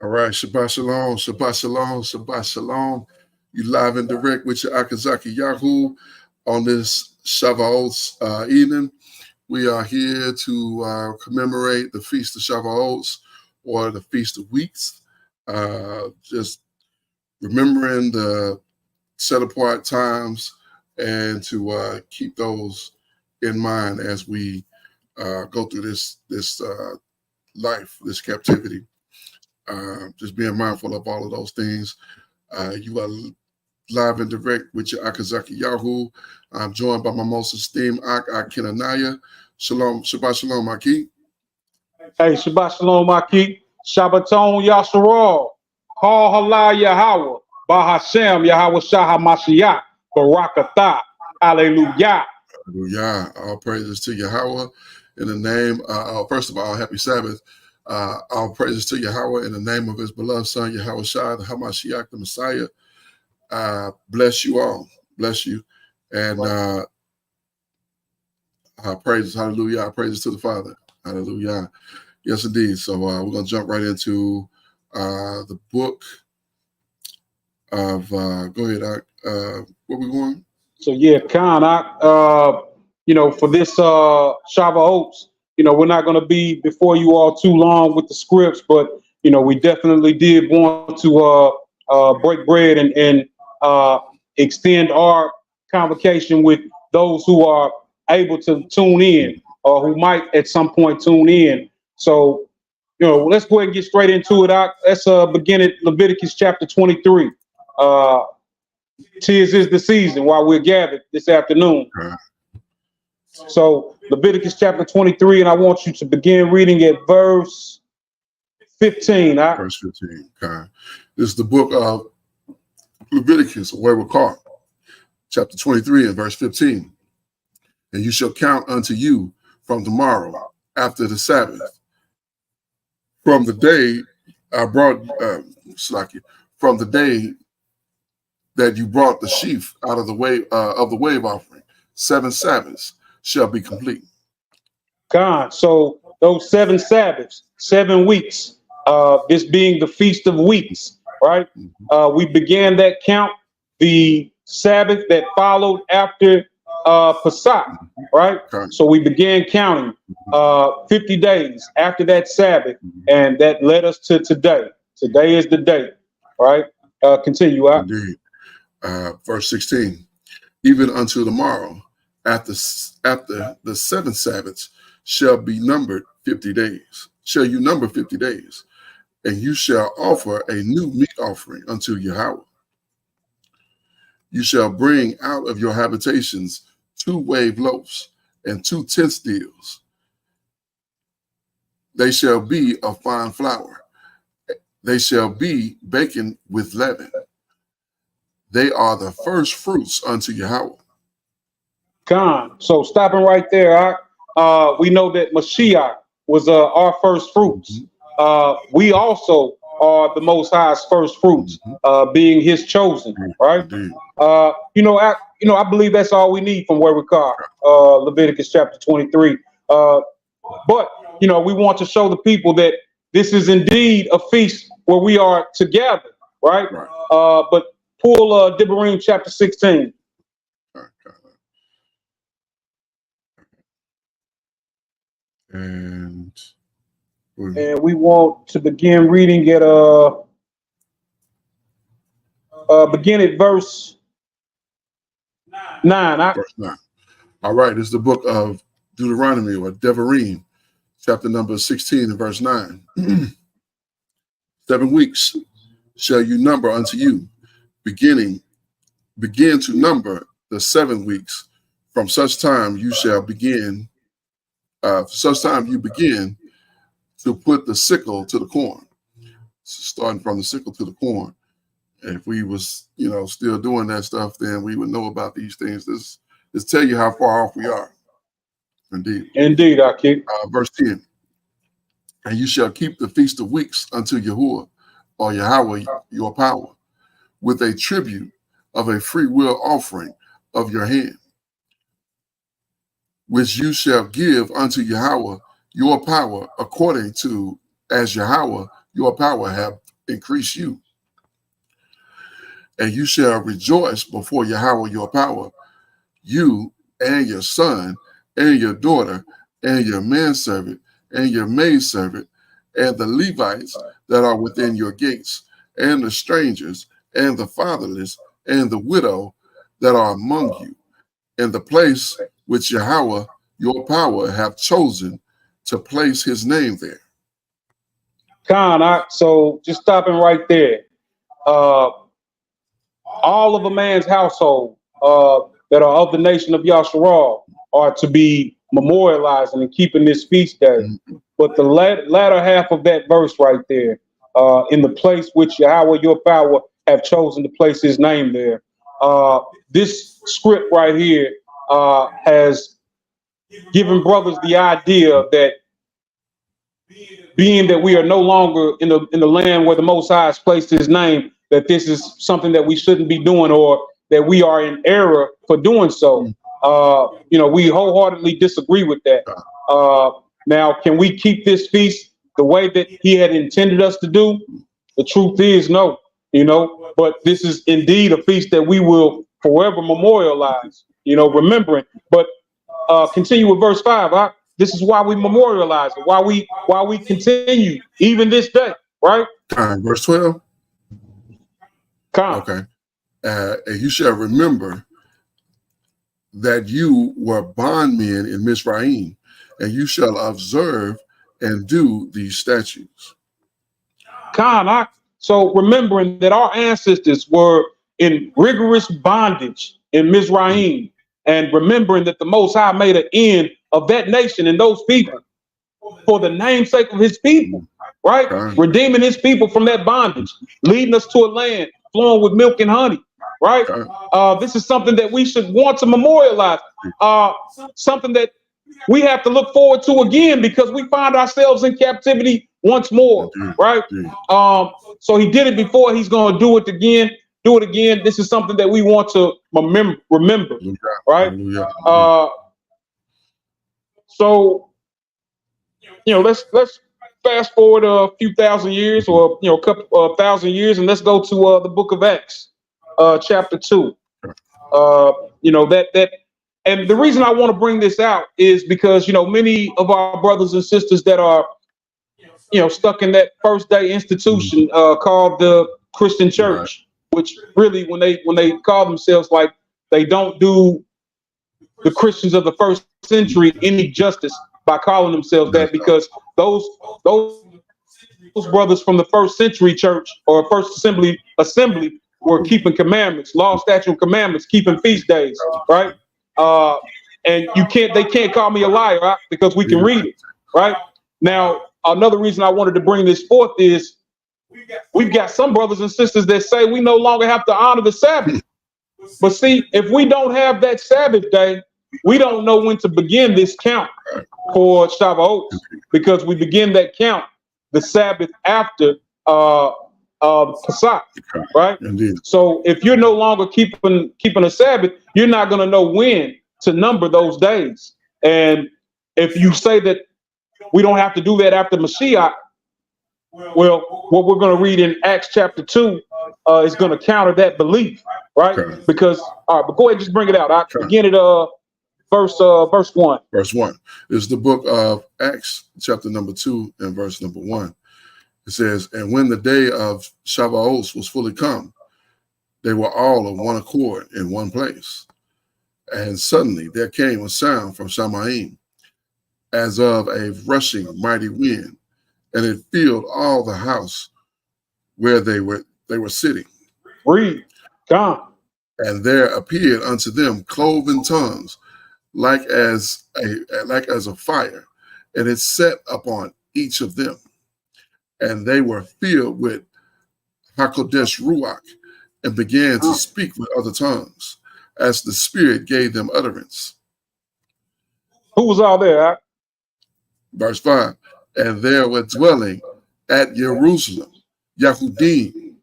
All right, Shabbat Shalom, Shabbat Shalom, Shabbat Shalom. You live and direct with your Akazaki Yahoo on this Shavuots evening. We are here to commemorate the Feast of Shavuots, or the Feast of Weeks. Just remembering the set-apart times and to keep those in mind as we go through this life, this captivity. Just being mindful of all of those things. You are live and direct with your Akazaki Yahoo. I'm joined by my most esteemed Ak Kenanaya. Shalom, Shabbat Shalom, Aki. Hey, Shabbat Shalom, Aki. Shabbaton Yasharal. Call Halal Yahweh. Bahashem Yahweh Shah HaMashiach. Barakatah. Hallelujah. Hallelujah. All praises to Yahweh in the name, first of all, happy Sabbath. All praises to Yahweh in the name of his beloved son, Yahweh Shah, the HaMashiach, the Messiah. Bless you all. Bless you. And praises, hallelujah. Praises to the Father. Hallelujah. Yes, indeed. So we're going to jump right into the book of, go ahead, where we going? So, yeah, Khan, for this Shavuots, we're not going to be before you all too long with the scripts, but, we definitely did want to break bread and extend our convocation with those who are able to tune in or who might at some point tune in. So, let's go ahead and get straight into it. Let's begin at Leviticus chapter 23. Tis is the season while we're gathered this afternoon. So Leviticus chapter 23, and I want you to begin reading at verse 15. Verse 15. Okay. This is the book of Leviticus, where we're caught. Chapter 23 and verse 15. And you shall count unto you from tomorrow after the Sabbath, from the day I brought from the day that you brought the sheaf out of the wave offering, 7 Sabbaths shall be complete. God, so those 7 Sabbaths, 7 weeks, this being the Feast of Weeks, right? Mm-hmm. We began that count the Sabbath that followed after Pesach, right? Okay. So we began counting 50 days after that Sabbath, and that led us to today. Today is the day, right? Continue out. Indeed. Verse 16, even unto tomorrow, after the 7 Sabbaths shall be numbered 50 days. Shall you number 50 days, and you shall offer a new meat offering unto Yahweh. You shall bring out of your habitations 2 wave loaves and 2 tenth steals. They shall be of fine flour. They shall be baken with leaven. They are the first fruits unto Yahweh. God. So stopping right there, we know that Mashiach was our first fruits. We also are the Most High's first fruits, being His chosen, right? I believe that's all we need from where we are, Leviticus chapter 23. But we want to show the people that this is indeed a feast where we are together, right? But pull Devarim chapter 16. And we want to begin reading at begin at verse 9. Verse 9. All right, this is the book of Deuteronomy, or Devarim, chapter number 16 and verse 9. 7 weeks shall you number unto you, begin to number the 7 weeks from such time you shall begin. Such time you begin to put the sickle to the corn, starting from the sickle to the corn. And if we was, still doing that stuff, then we would know about these things. This tell you how far off we are. Indeed, I keep. Verse 10. And you shall keep the feast of weeks unto Yahuwah, or Yahweh, your power, with a tribute of a free will offering of your hand, which you shall give unto Yahweh your power, according to as Yahweh your power increase you. And you shall rejoice before Yahweh your power, you and your son and your daughter and your manservant and your maidservant and the Levites that are within your gates, and the strangers and the fatherless and the widow that are among you, in the place which Yahweh your power have chosen to place his name there. So just stopping right there. All of a man's household that are of the nation of Yasharal are to be memorializing and keeping this feast day. Mm-hmm. But the latter half of that verse right there, in the place which Yahweh your power have chosen to place his name there. This script right here has given brothers the idea that being that we are no longer in the land where the Most High has placed his name, that this is something that we shouldn't be doing, or that we are in error for doing so. We wholeheartedly disagree with that. Now, can we keep this feast the way that he had intended us to do? The truth is no, but this is indeed a feast that we will forever memorialize, remembering. But continue with verse 5. This is why we memorialize it, why we continue even this day, right? Verse 12. Okay. And you shall remember that you were bondmen in Mizraim, and you shall observe and do these statutes. So remembering that our ancestors were in rigorous bondage in Mizraim, and remembering that the Most High made an end of that nation and those people for the namesake of his people, right? Redeeming his people from that bondage, leading us to a land flowing with milk and honey, right? This is something that we should want to memorialize, something that we have to look forward to again, because we find ourselves in captivity once more, right? So he did it before, he's going to do it again. This is something that we want to remember, right? So, let's fast forward a few thousand years, or a couple thousand years, and let's go to the book of Acts, chapter 2. And the reason I want to bring this out is because many of our brothers and sisters that are stuck in that first day institution called the Christian Church, which really, when they call themselves, like, they don't do the Christians of the first century any justice by calling themselves that, because those brothers from the first century church or first assembly were keeping commandments, law, statute, and commandments, keeping feast days, right? And they can't call me a liar, right? Because we can read it, right? Now, another reason I wanted to bring this forth is we've got some brothers and sisters that say we no longer have to honor the Sabbath. But see, if we don't have that Sabbath day, we don't know when to begin this count for Shavuots, because we begin that count the Sabbath after Pesach, right? Indeed. So if you're no longer keeping a Sabbath, you're not going to know when to number those days. And if you say that we don't have to do that after Mashiach, well, what we're going to read in Acts chapter 2 is going to counter that belief, right? Okay. Because, all right, but go ahead, just bring it out. I begin at verse 1. Verse 1 is the book of Acts, chapter number 2, and verse number 1. It says, and when the day of Shavuots was fully come, they were all of one accord in one place. And suddenly there came a sound from Shamaim, as of a rushing mighty wind, and it filled all the house where they were sitting. Read, come. And there appeared unto them cloven tongues, like as a fire, and it set upon each of them. And they were filled with Hakodesh Ruach, and began to speak with other tongues, as the Spirit gave them utterance. Who was all there? Verse 5, and there were dwelling at Jerusalem Yahudim,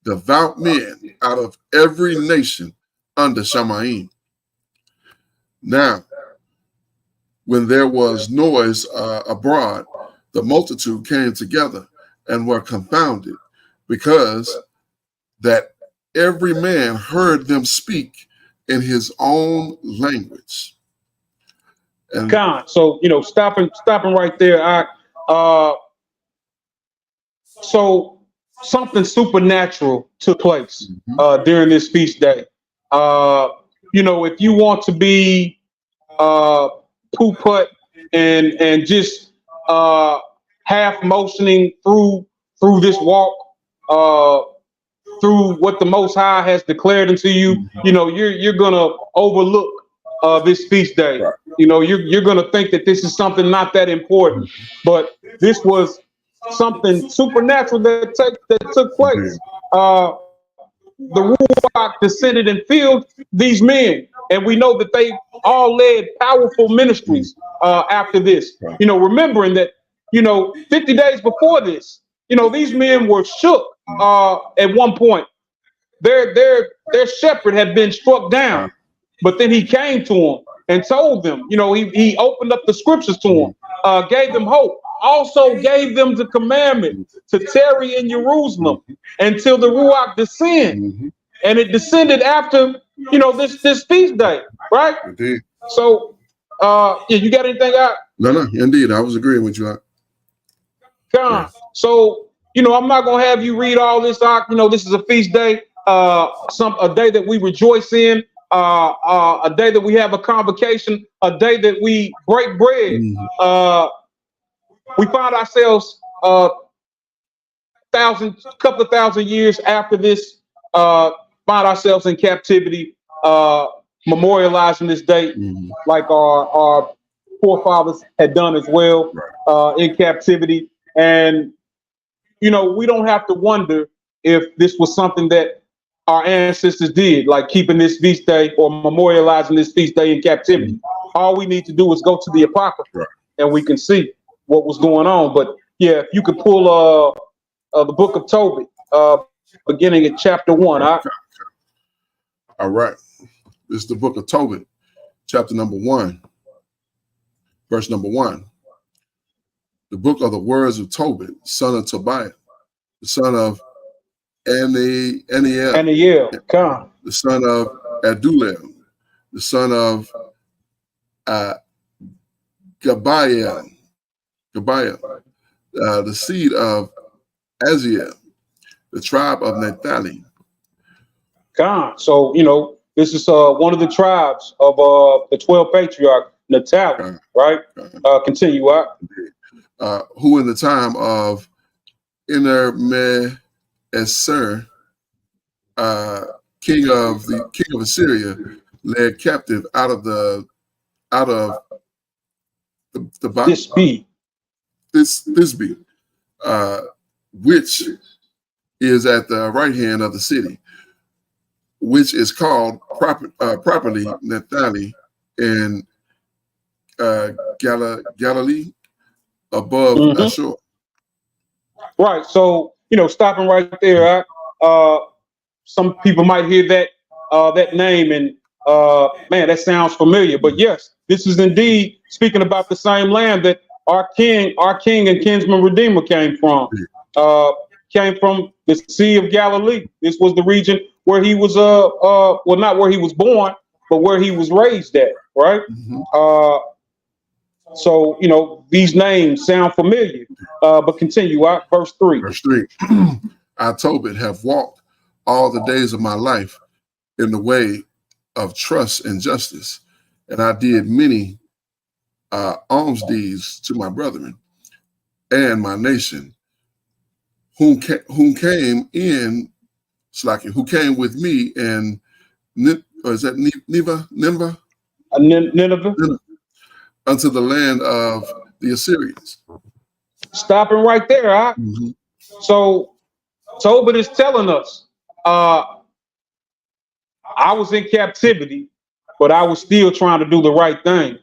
devout men out of every nation under Shamaim. Now, when there was noise abroad, the multitude came together and were confounded, because that every man heard them speak in his own language. And So stopping right there. So something supernatural took place during this feast day. If you want to be poo-put and just half motioning through this walk, through what the Most High has declared unto you, you're gonna overlook this feast day. Right. You're gonna think that this is something not that important, but this was something supernatural that took place. The Ruach descended and filled these men, and we know that they all led powerful ministries after this. Remembering that 50 days before this, these men were shook at one point. Their shepherd had been struck down, but then he came to them and told them, he opened up the scriptures to them, gave them hope, also gave them the commandment to tarry in Jerusalem until the Ruach descend. And it descended after, this feast day, right? Indeed. So, you got anything out? No, indeed. I was agreeing with you. Yes. So, I'm not going to have you read all this out. This is a feast day, a day that we rejoice in, a day that we have a convocation, a day that we break bread. We find ourselves couple of thousand years after this, find ourselves in captivity, memorializing this date like our forefathers had done as well, in captivity. And we don't have to wonder if this was something that our ancestors did, like keeping this feast day or memorializing this feast day in captivity. All we need to do is go to the Apocrypha and we can see what was going on. But yeah, if you could pull the book of Tobit, beginning at chapter 1. All right. This is the book of Tobit, chapter number 1, verse number 1. The book of the words of Tobit, son of Tobiah, the son of Aniel, the son of Adulam, the son of Gabiah, the seed of Aziel, the tribe of Naphtali. So, this is one of the tribes of the 12 patriarchs, Naphtali, right? Continue, who in the time of Ener-Meser, king of Assyria, led captive out of the Thisbe, which is at the right hand of the city, which is called properly Naphtali in Galilee above Ashur. Right. So, stopping right there, some people might hear that name and man, that sounds familiar. But yes, this is indeed speaking about the same land that our king and kinsman redeemer came from. Came from the Sea of Galilee. This was the region where he was well, not where he was born, but where he was raised at, right? So, these names sound familiar, but continue. Verse 3. Verse 3. I, Tobit, have walked all the days of my life in the way of trust and justice, and I did many alms deeds to my brethren and my nation, whom came with me, and is that Nineveh? Nineveh. Unto the land of the Assyrians. Stopping right there, So Tobit is telling us, I was in captivity, but I was still trying to do the right thing.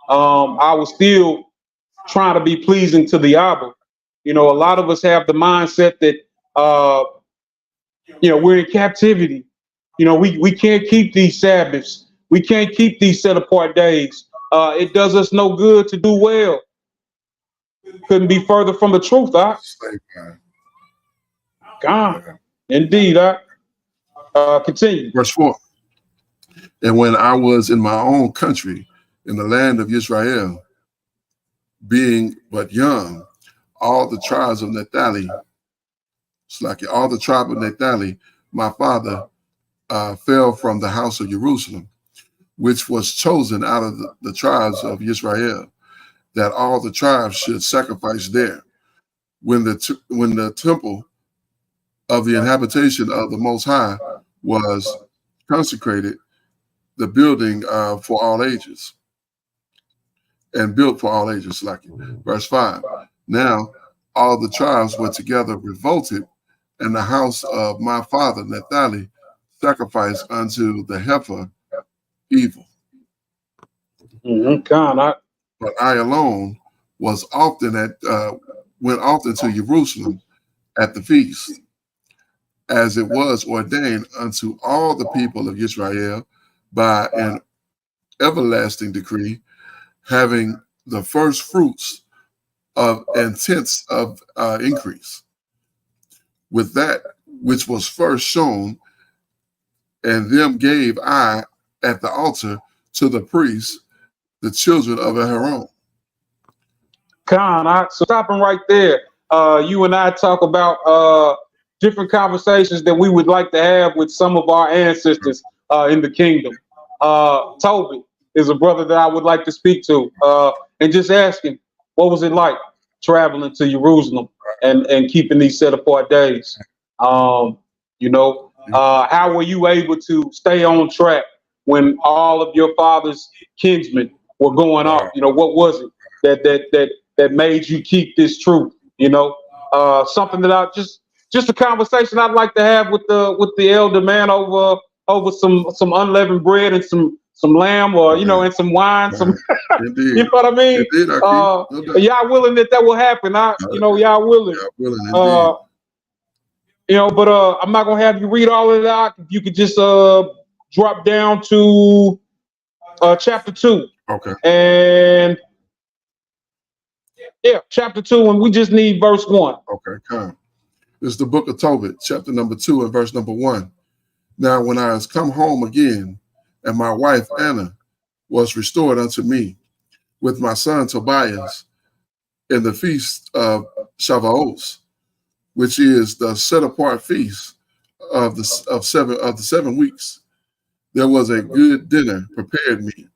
I was still trying to be pleasing to the Abba. A lot of us have the mindset that, we're in captivity. We can't keep these Sabbaths. We can't keep these set apart days. It does us no good to do well. Couldn't be further from the truth, God. Indeed. Continue. Verse 4. And when I was in my own country, in the land of Israel, being but young, all the tribes of Naphtali, all the tribe of Naphtali, my father, fell from the house of Jerusalem, which was chosen out of the tribes of Israel, that all the tribes should sacrifice there. When the temple of the habitation of the Most High was consecrated, the building for all ages, and built for all ages, verse 5. Now all the tribes were together revolted, and the house of my father Naphtali sacrificed unto the heifer evil. But I alone was often went often to Jerusalem at the feast, as it was ordained unto all the people of Israel by an everlasting decree, having the first fruits of and tenths of increase, with that which was first shown, and them gave I at the altar to the priests, the children of Aaron. So stopping right there, you and I talk about different conversations that we would like to have with some of our ancestors in the kingdom. Toby is a brother that I would like to speak to and just ask him, what was it like traveling to Jerusalem and keeping these set apart days? How were you able to stay on track when all of your father's kinsmen were going off? What was it that made you keep this truth? Something that I just a conversation I'd like to have with the elder man over some unleavened bread and some lamb, or and some wine, some Indeed. you know what I mean? Indeed, no y'all willing that will happen? Y'all willing? Willing, indeed. But I'm not gonna have you read all of that. If you could just drop down to chapter 2. Okay. And chapter 2, and we just need verse 1. Okay, come. This is the book of Tobit, chapter number 2 and verse number 1. Now, when I was come home again, and my wife Anna was restored unto me, with my son Tobias, in the feast of Shavuots, which is the set apart feast of the 7 weeks, there was a good dinner prepared me,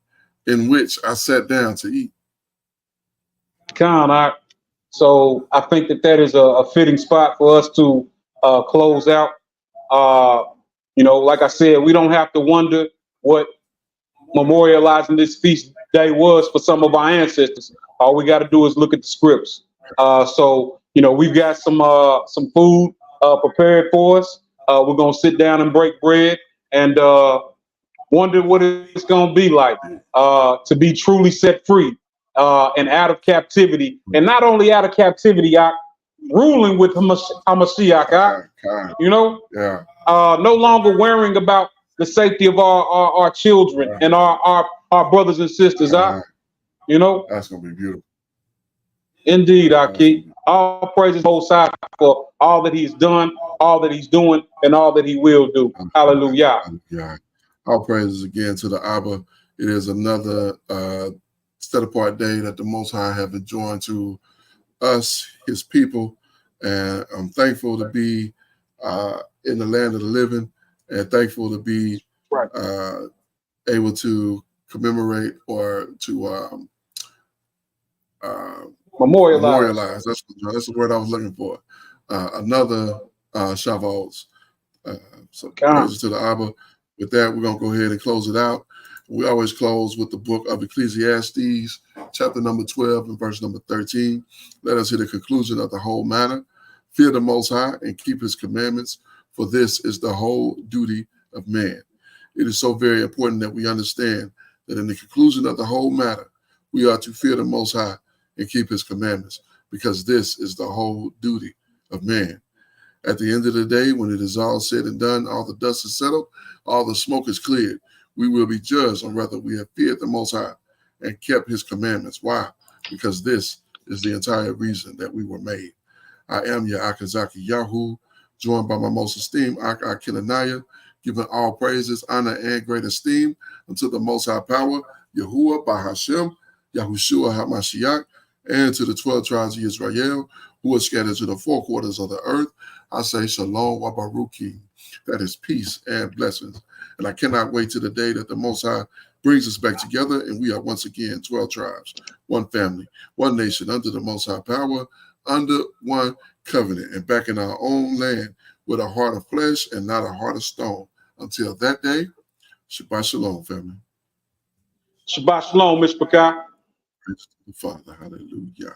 in which I sat down to eat. So I think that is a fitting spot for us to close out. Like I said, we don't have to wonder what memorializing this feast day was for some of our ancestors. All we got to do is look at the scripts. So we've got some food prepared for us. We're gonna sit down and break bread and wonder what it's gonna be like to be truly set free and out of captivity, and not only out of captivity, ruling with Hamashiach. No longer worrying about the safety of our children and our brothers and sisters. That's gonna be beautiful. Indeed, Aki. All praises Most High for all that He's done, all that He's doing, and all that He will do. Hallelujah. All praises again to the Abba. It is another set apart day that the Most High have enjoined to us, His people, and I'm thankful to be in the land of the living, and thankful to be able to commemorate or to memorialize. That's the word I was looking for. Another Shavuots. So praises to the Abba. With that, we're going to go ahead and close it out. We always close with the book of Ecclesiastes, chapter number 12 and verse number 13. Let us hear the conclusion of the whole matter. Fear the Most High and keep His commandments, for this is the whole duty of man. It is so very important that we understand that in the conclusion of the whole matter, we are to fear the Most High and keep His commandments, because this is the whole duty of man. At the end of the day, when it is all said and done, all the dust is settled, all the smoke is cleared, we will be judged on whether we have feared the Most High and kept His commandments. Why? Because this is the entire reason that we were made. I am your Akazaki Yahoo, joined by my most esteemed Akinanaya, giving all praises, honor, and great esteem unto the Most High Power, Yahuwah Bahashem, Yahushua HaMashiach, and to the 12 tribes of Israel who are scattered to the four quarters of the earth. I say Shalom wa Baruki. That is peace and blessings. And I cannot wait to the day that the Most High brings us back together and we are once again 12 tribes, one family, one nation, under the Most High Power, under one covenant, and back in our own land with a heart of flesh and not a heart of stone. Until that day, Shabbat Shalom, family. Shabbat Shalom, Mishpachah. Praise to the Father. Hallelujah.